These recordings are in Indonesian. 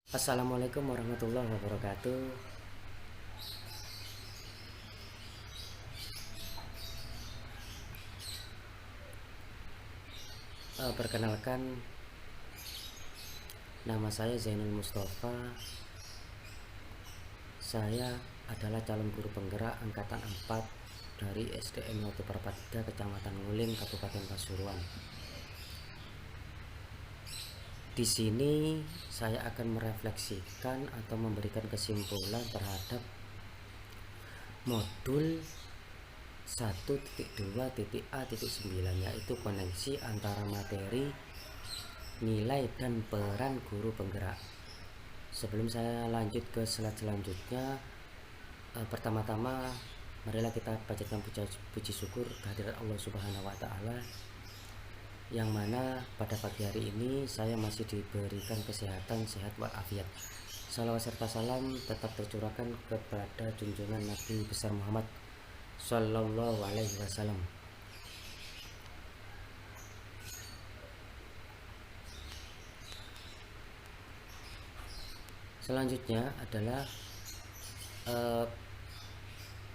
Assalamualaikum warahmatullahi wabarakatuh. Perkenalkan, nama saya Zainul Mustafa. Saya adalah calon guru penggerak angkatan 4 dari SDN Watu Perpatiga, Kecamatan Nguling, Kabupaten Pasuruan. Di sini saya akan merefleksikan atau memberikan kesimpulan terhadap modul 1.2.A.9, yaitu koneksi antara materi, nilai, dan peran guru penggerak. Sebelum saya lanjut ke slide selanjutnya, pertama-tama marilah kita panjatkan puji syukur kehadirat Allah Subhanahu wa Ta'ala, yang mana pada pagi hari ini saya masih diberikan kesehatan, sehat walafiat. Salawat serta salam tetap tercurahkan kepada junjungan Nabi besar Muhammad Sallallahu Alaihi Wasallam. Selanjutnya adalah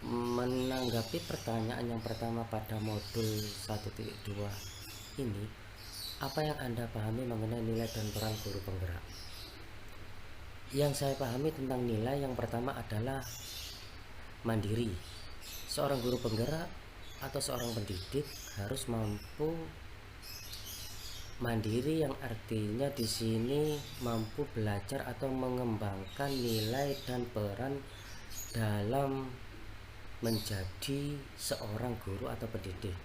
menanggapi pertanyaan yang pertama pada modul 1.2 ini. Apa yang Anda pahami mengenai nilai dan peran guru penggerak? Yang saya pahami tentang nilai yang pertama adalah mandiri. Seorang guru penggerak atau seorang pendidik harus mampu mandiri, yang artinya di sini mampu belajar atau mengembangkan nilai dan peran dalam menjadi seorang guru atau pendidik.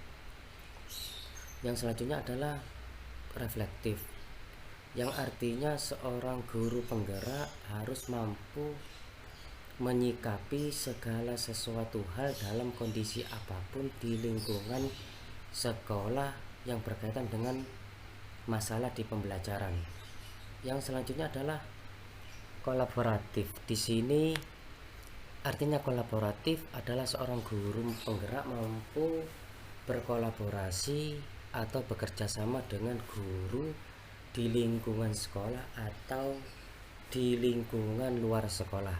Yang selanjutnya adalah reflektif, yang artinya seorang guru penggerak harus mampu menyikapi segala sesuatu hal dalam kondisi apapun di lingkungan sekolah yang berkaitan dengan masalah di pembelajaran. Yang selanjutnya adalah kolaboratif. Di sini artinya kolaboratif adalah seorang guru penggerak mampu berkolaborasi atau bekerja sama dengan guru di lingkungan sekolah atau di lingkungan luar sekolah.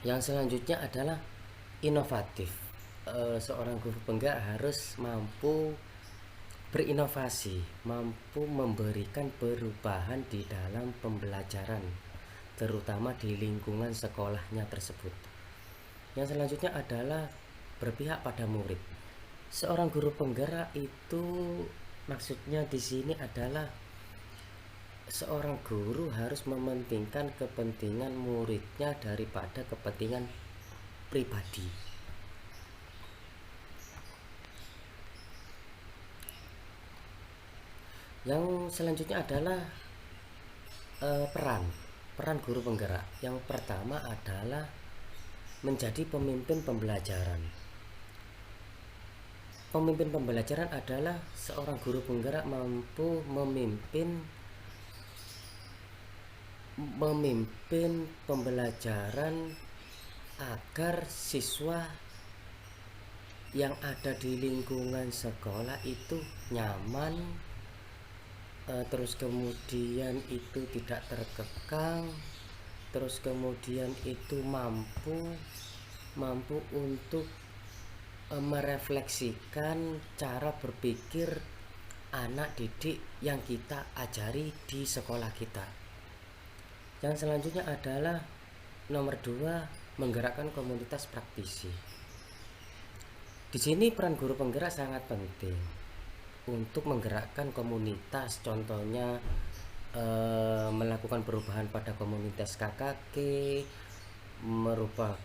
Yang selanjutnya adalah inovatif. Seorang guru penggerak harus mampu berinovasi, mampu memberikan perubahan di dalam pembelajaran, terutama di lingkungan sekolahnya tersebut. Yang selanjutnya adalah berpihak pada murid. Seorang guru penggerak itu maksudnya di sini adalah seorang guru harus mementingkan kepentingan muridnya daripada kepentingan pribadi. Yang selanjutnya adalah peran guru penggerak. Yang pertama adalah menjadi pemimpin pembelajaran. Pemimpin pembelajaran adalah seorang guru penggerak mampu memimpin pembelajaran agar siswa yang ada di lingkungan sekolah itu nyaman, terus kemudian itu tidak terkekang, terus kemudian itu mampu untuk merefleksikan cara berpikir anak didik yang kita ajari di sekolah kita. Yang selanjutnya adalah nomor 2, menggerakkan komunitas praktisi. Di sini peran guru penggerak sangat penting untuk menggerakkan komunitas, contohnya melakukan perubahan pada komunitas KKK, merubah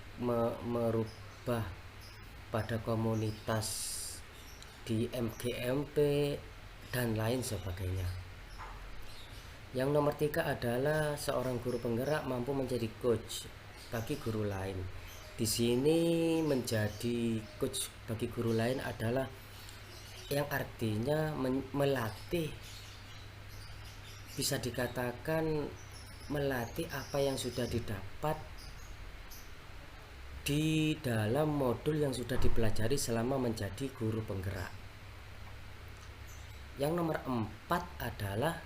pada komunitas di MGMP dan lain sebagainya. Yang nomor 3 adalah seorang guru penggerak mampu menjadi coach bagi guru lain. Di sini menjadi coach bagi guru lain adalah yang artinya melatih, bisa dikatakan melatih apa yang sudah didapat di dalam modul yang sudah dipelajari selama menjadi guru penggerak. Yang nomor 4 adalah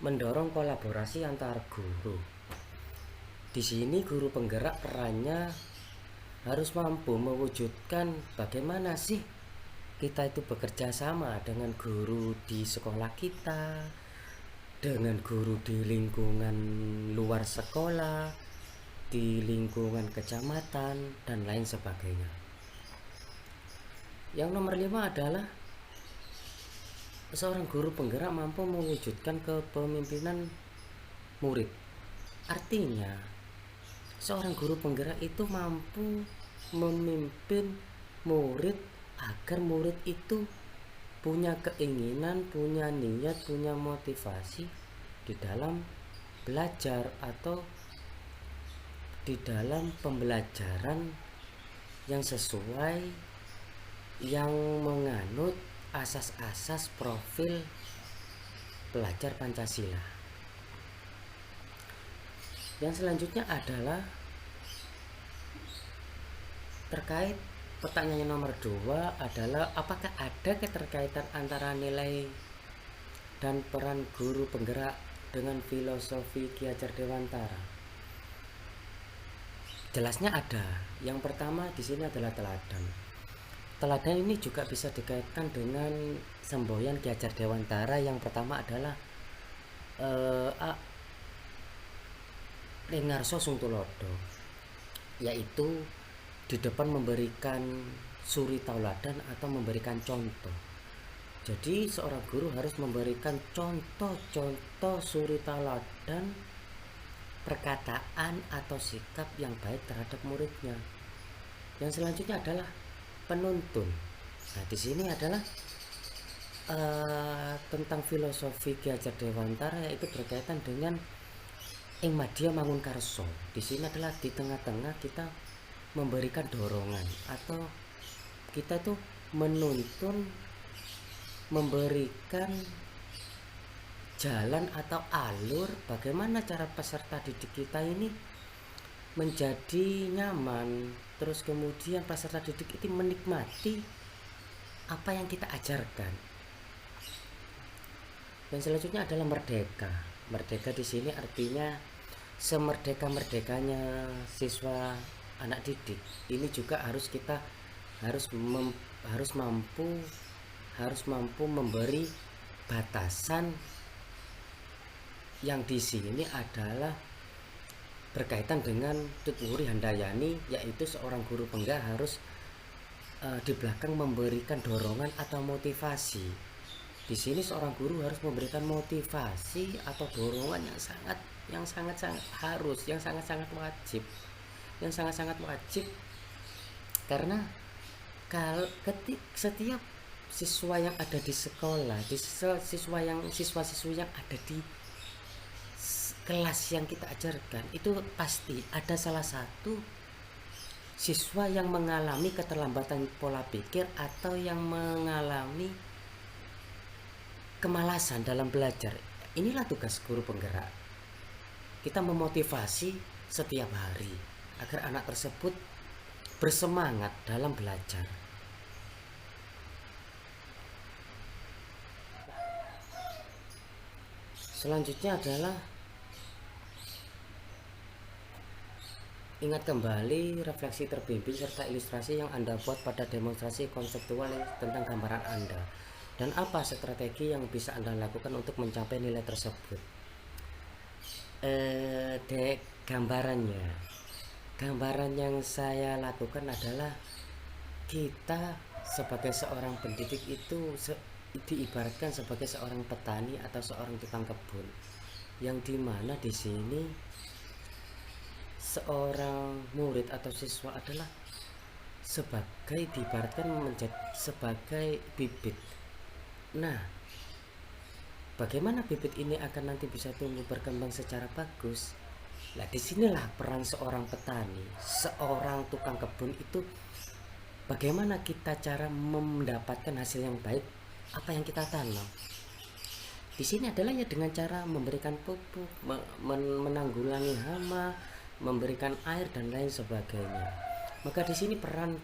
mendorong kolaborasi antar guru. Di sini guru penggerak perannya harus mampu mewujudkan bagaimana sih kita itu bekerja sama dengan guru di sekolah kita, dengan guru di lingkungan luar sekolah, di lingkungan kecamatan, dan lain sebagainya. Yang nomor 5 adalah seorang guru penggerak mampu mewujudkan kepemimpinan murid. Artinya, seorang guru penggerak itu mampu memimpin murid agar murid itu punya keinginan, punya niat, punya motivasi di dalam belajar atau di dalam pembelajaran yang sesuai, yang menganut asas-asas profil pelajar Pancasila. Yang selanjutnya adalah terkait pertanyaan nomor 2 adalah apakah ada keterkaitan antara nilai dan peran guru penggerak dengan filosofi Ki Hajar Dewantara? Jelasnya ada. Yang pertama di sini adalah teladan. Teladan ini juga bisa dikaitkan dengan semboyan Ki Hajar Dewantara. Yang pertama adalah Lengarso Sungtulodo, yaitu di depan memberikan suri tauladan atau memberikan contoh. Jadi seorang guru harus memberikan contoh-contoh suri tauladan, perkataan atau sikap yang baik terhadap muridnya. Yang selanjutnya adalah penuntun. Nah, di sini adalah tentang filosofi Ki Hajar Dewantara, yaitu berkaitan dengan Ing Madya Mangunkarso. Di sini adalah di tengah-tengah kita memberikan dorongan atau kita tuh menuntun, memberikan jalan atau alur bagaimana cara peserta didik kita ini menjadi nyaman, terus kemudian peserta didik itu menikmati apa yang kita ajarkan. Dan selanjutnya adalah merdeka. Merdeka di sini artinya semerdeka-merdekanya siswa anak didik. Ini juga harus kita harus mampu memberi batasan yang di sini adalah berkaitan dengan Tutwuri Handayani, yaitu seorang guru penggerak harus di belakang memberikan dorongan atau motivasi. Di sini seorang guru harus memberikan motivasi atau dorongan yang sangat-sangat harus, yang sangat-sangat wajib, karena setiap siswa yang ada di sekolah, siswa-siswi yang ada di kelas yang kita ajarkan, itu pasti ada salah satu siswa yang mengalami keterlambatan pola pikir atau yang mengalami kemalasan dalam belajar. Inilah tugas guru penggerak. Kita memotivasi setiap hari agar anak tersebut bersemangat dalam belajar. Selanjutnya adalah ingat kembali refleksi terbimbing serta ilustrasi yang Anda buat pada demonstrasi konseptual tentang gambaran Anda. Dan apa strategi yang bisa Anda lakukan untuk mencapai nilai tersebut? Gambaran yang saya lakukan adalah kita sebagai seorang pendidik itu diibaratkan sebagai seorang petani atau seorang tukang kebun, yang dimana di sini seorang murid atau siswa adalah diibaratkan menjadi sebagai bibit. Nah, bagaimana bibit ini akan nanti bisa tumbuh berkembang secara bagus? Nah, disinilah peran seorang petani, seorang tukang kebun itu. Bagaimana kita cara mendapatkan hasil yang baik apa yang kita tanam? Di sini adalah ya dengan cara memberikan pupuk, menanggulangi hama, memberikan air dan lain sebagainya. Maka di sini peran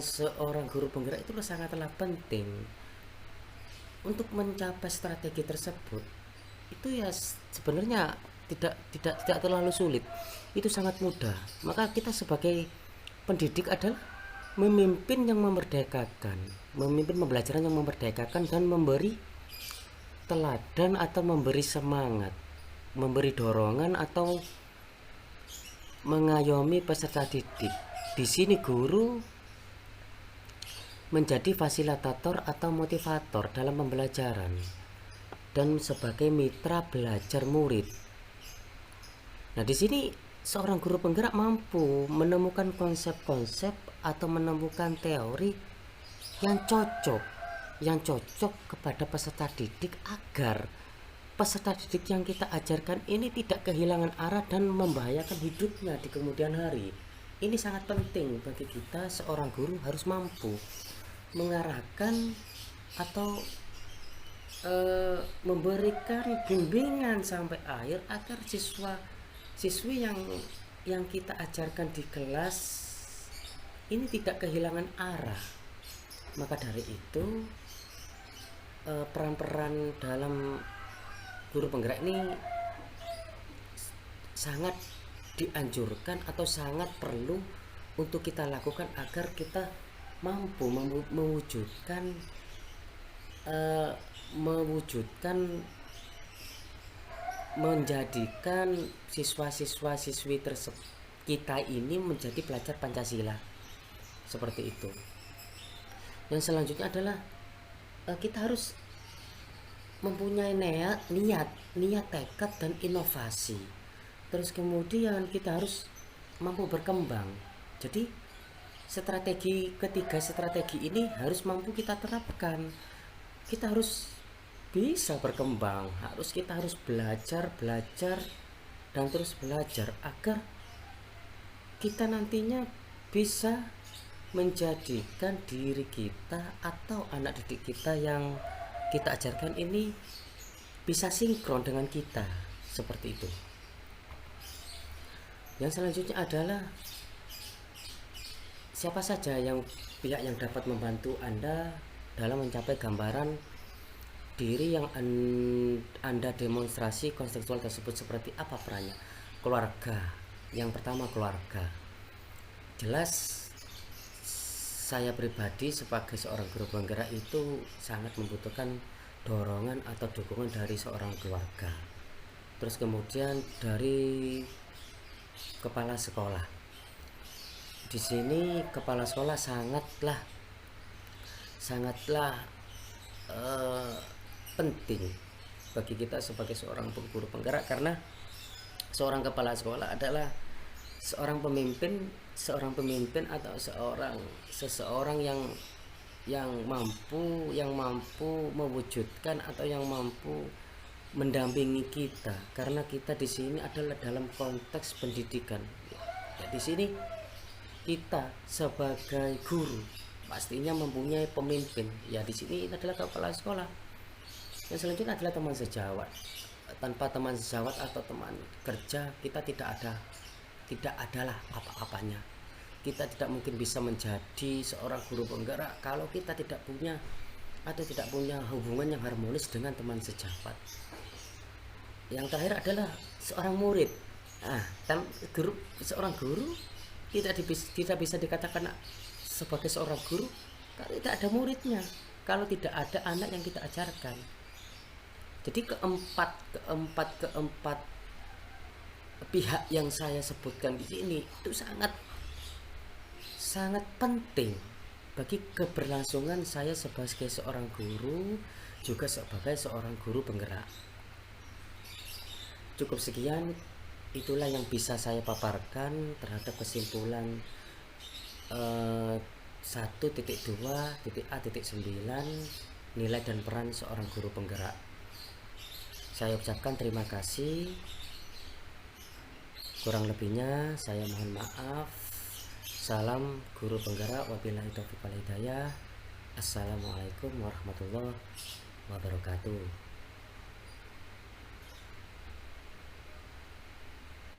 seorang guru penggerak itu sangatlah penting. untuk mencapai strategi tersebut itu ya sebenarnya tidak terlalu sulit, itu sangat mudah. Maka kita sebagai pendidik adalah memimpin yang memerdekakan, memimpin pembelajaran yang memerdekakan, dan memberi teladan atau memberi semangat, memberi dorongan atau mengayomi peserta didik. Di sini guru menjadi fasilitator atau motivator dalam pembelajaran dan sebagai mitra belajar murid. Nah, di sini seorang guru penggerak mampu menemukan konsep-konsep atau menemukan teori yang cocok kepada peserta didik agar peserta didik yang kita ajarkan ini tidak kehilangan arah dan membahayakan hidupnya di kemudian hari. Ini sangat penting bagi kita. Seorang guru harus mampu mengarahkan atau memberikan bimbingan sampai akhir agar siswi yang kita ajarkan di kelas ini tidak kehilangan arah. Maka dari itu peran-peran dalam guru penggerak ini sangat dianjurkan atau sangat perlu untuk kita lakukan agar kita mampu menjadikan siswa-siswi kita ini menjadi pelajar Pancasila, seperti itu. Yang selanjutnya adalah kita harus mempunyai niat, tekad, dan inovasi. Terus kemudian kita harus mampu berkembang. Jadi ketiga strategi ini harus mampu kita terapkan. Kita harus bisa berkembang, kita harus belajar dan terus belajar agar kita nantinya bisa menjadikan diri kita atau anak didik kita yang kita ajarkan ini bisa sinkron dengan kita, seperti itu. Yang selanjutnya adalah siapa saja pihak yang dapat membantu Anda dalam mencapai gambaran diri yang Anda demonstrasi kontekstual tersebut. Seperti apa perannya? Keluarga. Yang pertama, keluarga. Jelas saya pribadi sebagai seorang guru penggerak itu sangat membutuhkan dorongan atau dukungan dari seorang keluarga. Terus kemudian dari kepala sekolah. Di sini kepala sekolah sangatlah penting bagi kita sebagai seorang guru penggerak, karena seorang kepala sekolah adalah seorang pemimpin atau seseorang yang mampu mewujudkan atau yang mampu mendampingi kita, karena kita di sini adalah dalam konteks pendidikan. Ya, di sini kita sebagai guru pastinya mempunyai pemimpin. Ya, di sini adalah kepala sekolah. Yang selanjutnya adalah teman sejawat. Tanpa teman sejawat atau teman kerja, kita tidak adalah apa-apanya. Kita tidak mungkin bisa menjadi seorang guru penggerak kalau kita tidak punya hubungan yang harmonis dengan teman sejawat. Yang terakhir adalah seorang murid. Seorang guru tidak bisa dikatakan sebagai seorang guru kalau tidak ada muridnya, kalau tidak ada anak yang kita ajarkan. Jadi keempat pihak yang saya sebutkan di sini itu sangat penting bagi keberlangsungan saya sebagai seorang guru, juga sebagai seorang guru penggerak. Cukup sekian, itulah yang bisa saya paparkan terhadap kesimpulan 1.2.A.9 nilai dan peran seorang guru penggerak. Saya ucapkan terima kasih. Kurang lebihnya saya mohon maaf. Salam guru penggerak, wabillahi taufiq wal hidayah. Assalamualaikum warahmatullahi wabarakatuh.